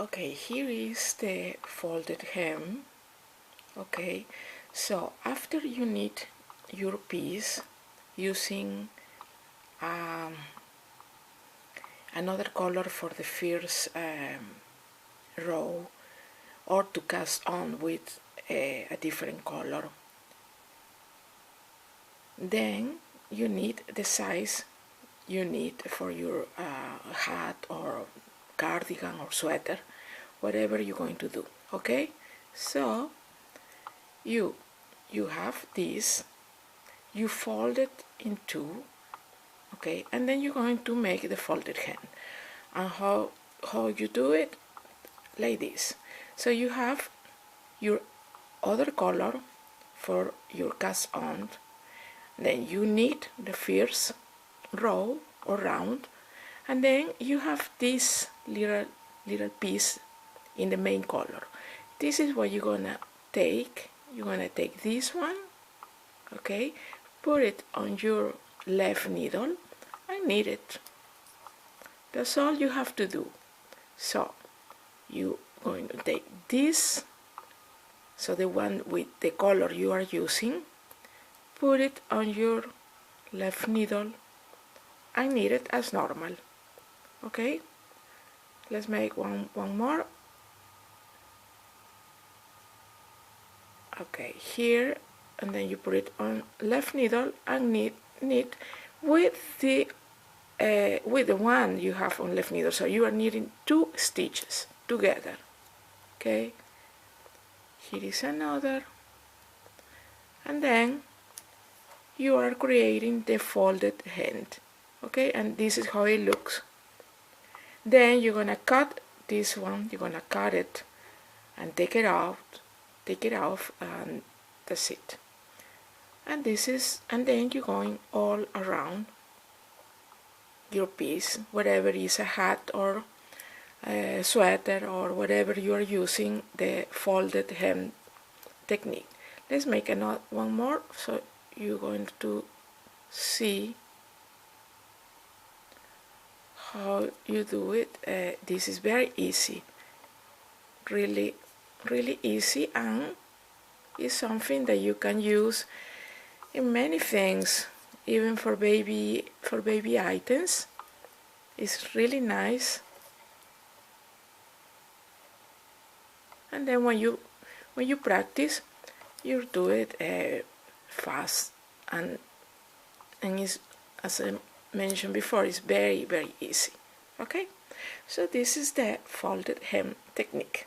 Okay, here is the folded hem. Okay, so after you knit your piece using another color for the first row, or to cast on with a different color, then you need the size you need for your hat or cardigan or sweater, whatever you're going to do. Okay, so you have this, you fold it in two, okay, and then you're going to make the folded hem. And how you do it? Like this. So you have your other color for your cast on, then you knit the first row or round, and then you have this little piece in the main color. This is what you're gonna take. You're gonna take this one, okay, put it on your left needle and knit it. That's all you have to do. So you're going to take this, so the one with the color you are using, put it on your left needle and knit it as normal. Okay, let's make one more. Okay, here, and then you put it on left needle and knit with the one you have on left needle. So you are knitting two stitches together. Okay, here is another, and then you are creating the folded hem. Okay, and this is how it looks. Then you're gonna cut this one. You're gonna cut it and take it off, and that's it. And this is, and then you're going all around your piece, whatever is a hat or a sweater or whatever you are using, the folded hem technique. Let's make another one more, so you're going to see how you do it. This is very easy, really easy, and it's something that you can use in many things, even for baby items. It's really nice. And then when you practice, you do it fast, and it's, as I mentioned before, it's very easy. Okay, so this is the folded hem technique.